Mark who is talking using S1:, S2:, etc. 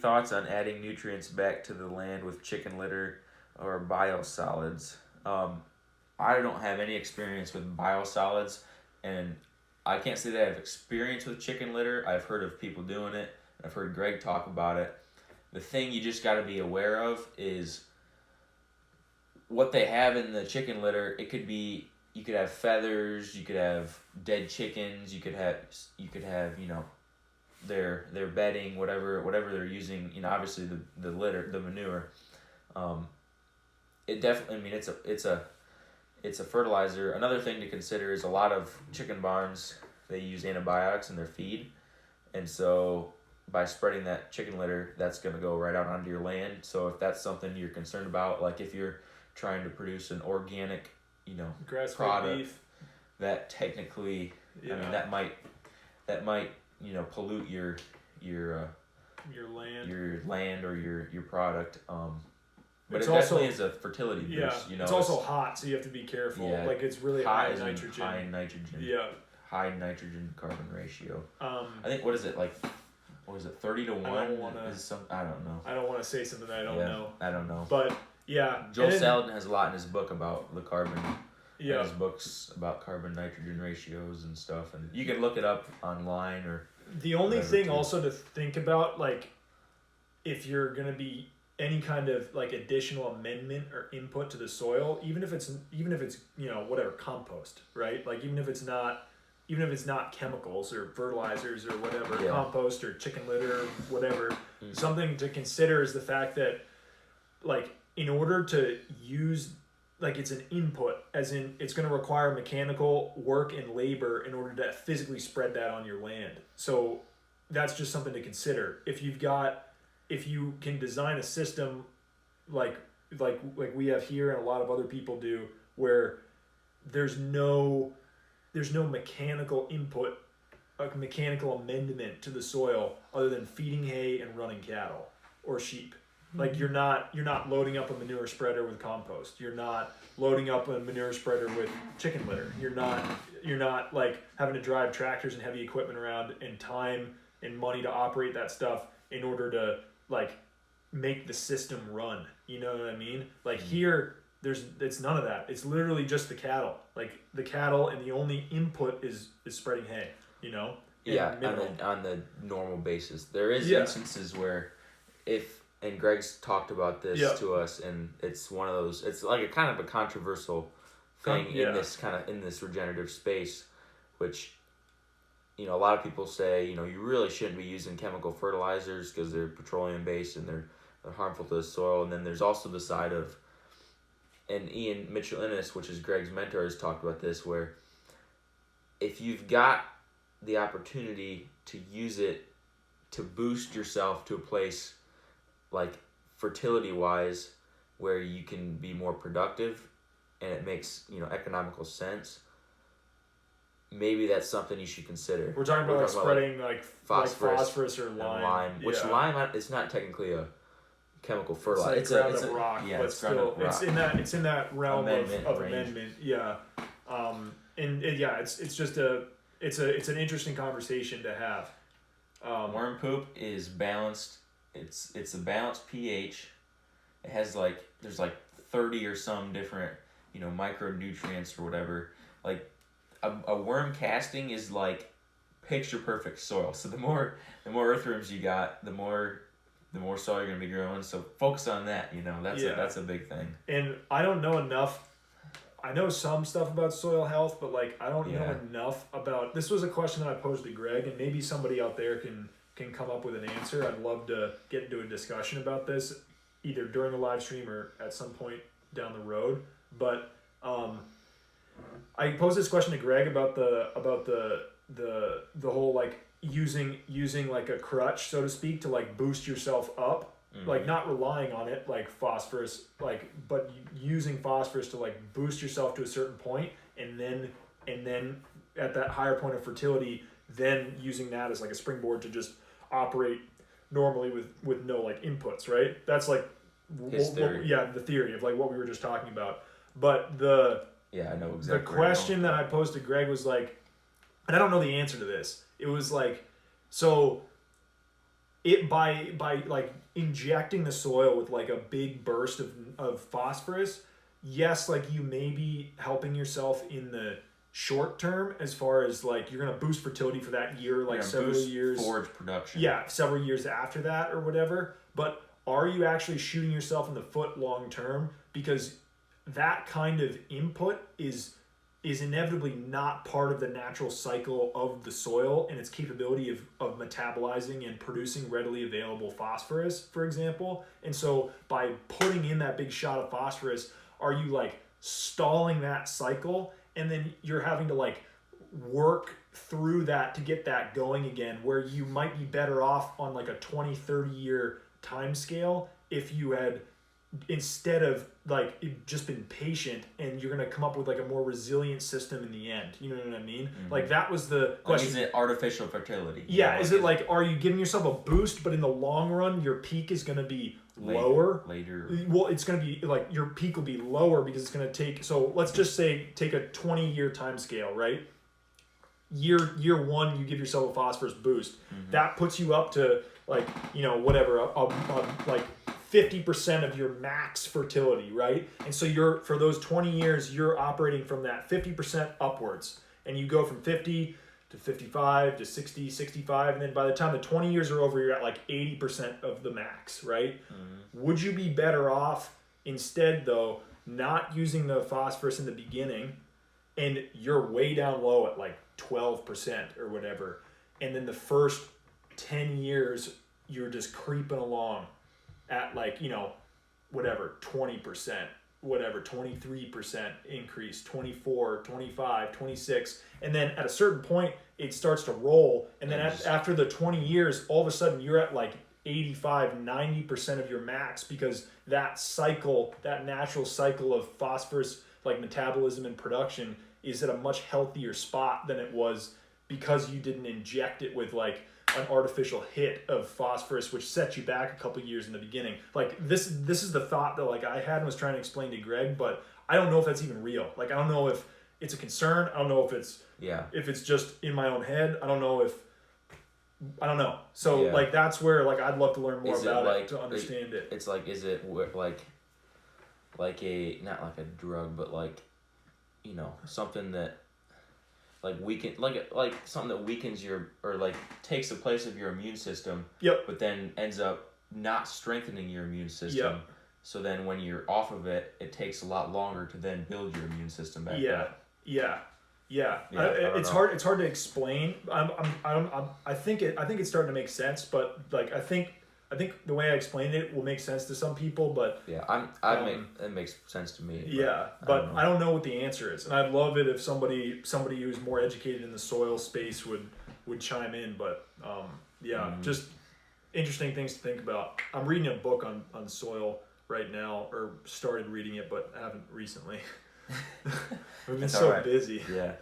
S1: thoughts on adding nutrients back to the land with chicken litter or biosolids? I don't have any experience with biosolids, and I can't say that I have experience with chicken litter. I've heard of people doing it. I've heard Greg talk about it. The thing you just got to be aware of is what they have in the chicken litter. It could be, you could have feathers, you could have dead chickens, you could have their bedding, whatever they're using. Obviously the litter, the manure. It definitely. I mean, it's a fertilizer. Another thing to consider is a lot of chicken barns, they use antibiotics in their feed, and so by spreading that chicken litter, that's going to go right out onto your land. So if that's something you're concerned about, like if you're trying to produce an organic,
S2: grass-fed
S1: product,
S2: beef,
S1: that technically, I mean, that might pollute your land or your product. But
S2: it's
S1: it
S2: also,
S1: definitely is a fertility boost.
S2: It's also hot, so you have to be careful.
S1: Yeah,
S2: like it's really high in nitrogen.
S1: High in nitrogen.
S2: Yeah.
S1: High nitrogen carbon ratio. I think, what is it, 30 to 1? I don't know.
S2: I don't want to say something that I don't know.
S1: I don't know.
S2: But yeah.
S1: Joel Salatin has a lot in his book about the carbon.
S2: Yeah.
S1: His books about carbon nitrogen ratios and stuff, and you can look it up online or.
S2: The only thing also to think about, like, if you're gonna be any kind of like additional amendment or input to the soil, even if it's whatever, compost, right? Like even if it's not chemicals or fertilizers or whatever, compost or chicken litter or whatever, something to consider is the fact that, like, in order to use, like, it's an input, as in it's going to require mechanical work and labor in order to physically spread that on your land. So that's just something to consider. If you can design a system like we have here and a lot of other people do, where there's no mechanical input, a mechanical amendment to the soil other than feeding hay and running cattle or sheep. Like you're not loading up a manure spreader with compost. You're not loading up a manure spreader with chicken litter. You're not like having to drive tractors and heavy equipment around and time and money to operate that stuff in order to like make the system run. You know what I mean? Like here, it's none of that. It's literally just the cattle. Like the cattle, and the only input is spreading hay.
S1: Yeah, on the normal basis. There is instances where and Greg's talked about this to us, and it's one of those. It's like a kind of a controversial thing in this regenerative space, which a lot of people say you really shouldn't be using chemical fertilizers because they're petroleum based and they're harmful to the soil. And then there's also the side of, and Ian Mitchell-Innes, which is Greg's mentor, has talked about this, where if you've got the opportunity to use it to boost yourself to a place like fertility wise where you can be more productive and it makes economical sense, maybe that's something you should consider.
S2: We're talking about spreading like phosphorus or lime.
S1: Which lime, it's not technically a chemical fertilizer.
S2: It's like rock, but still, it's in that realm of amendment. Yeah, it's just it's an interesting conversation to have.
S1: Worm poop is balanced. It's a balanced pH. It has there's 30 or some different micronutrients or whatever. Like a worm casting is like picture perfect soil. So the more earthworms you got, the more soil you're gonna be growing. So focus on that. That's a big thing.
S2: And I don't know enough. I know some stuff about soil health, but I don't know enough about. This was a question that I posed to Greg, and maybe somebody out there can come up with an answer. I'd love to get into a discussion about this, either during the live stream or at some point down the road. But I posed this question to Greg about the whole using like a crutch, so to speak, to boost yourself up. Mm-hmm. Not relying on it like phosphorus, but using phosphorus to boost yourself to a certain point, and then at that higher point of fertility, then using that as a springboard to just operate normally with no inputs, right? That's
S1: his theory.
S2: The theory of what we were just talking about. But I know exactly. The question that I posed to Greg was and I don't know the answer to this. It was so it by like injecting the soil with like a big burst of phosphorus, yes, like you may be helping yourself in the short term as far as like you're gonna boost fertility for that year, like several years,
S1: forage production.
S2: Yeah, several years after that or whatever. But are you actually shooting yourself in the foot long term? Because that kind of input is inevitably not part of the natural cycle of the soil and its capability of metabolizing and producing readily available phosphorus, for example. And so by putting in that big shot of phosphorus, are you like stalling that cycle? And then you're having to like work through that to get that going again, where you might be better off on like a 20, 30 year time scale if you had, instead of like just been patient, and you're going to come up with like a more resilient system in the end. You know what I mean? Mm-hmm. Like that was the question.
S1: Like, is it artificial fertility?
S2: Yeah. Is it like, are you giving yourself a boost, but in the long run, your peak is going to be lower?
S1: Later.
S2: Well, it's going to be like your peak will be lower because it's going to take, so let's just say take a 20-year time scale, right? Year one, you give yourself a phosphorus boost. Mm-hmm. That puts you up to like, you know, whatever, like 50% of your max fertility, right? And so you're, for those 20 years, you're operating from that 50% upwards, and you go from 50 to 55 to 60, 65, and then by the time the 20 years are over, you're at like 80% of the max, right? Mm-hmm. Would you be better off instead, though, not using the phosphorus in the beginning, and you're way down low at like 12% or whatever, and then the first 10 years, you're just creeping along at like, you know, whatever, 20%, whatever, 23% increase, 24, 25, 26. And then at a certain point, it starts to roll. And then after the 20 years, all of a sudden you're at like 85, 90% of your max, because that cycle, that natural cycle of phosphorus, like metabolism and production, is at a much healthier spot than it was because you didn't inject it with like an artificial hit of phosphorus, which set you back a couple years in the beginning. Like this is the thought that like I had and was trying to explain to Greg, but I don't know if that's even real. Like I don't know if it's a concern. I don't know if it's just in my own head. I don't know. So like that's where like I'd love to learn more about it to understand it.
S1: It's like, is it like a, not like a drug, but like, you know, something that like like something that weakens your, or like takes the place of your immune system.
S2: Yep.
S1: But then ends up not strengthening your immune system.
S2: Yep.
S1: So then when you're off of it, it takes a lot longer to then build your immune system back up.
S2: Yeah. It's hard to explain. I think it's starting to make sense, but like I think the way I explained it will make sense to some people, but
S1: yeah, it makes sense to me.
S2: Yeah, but I don't know what the answer is, and I'd love it if somebody who's more educated in the soil space would chime in. But just interesting things to think about. I'm reading a book on soil right now, or started reading it, but haven't recently. We've been so busy.
S1: Yeah.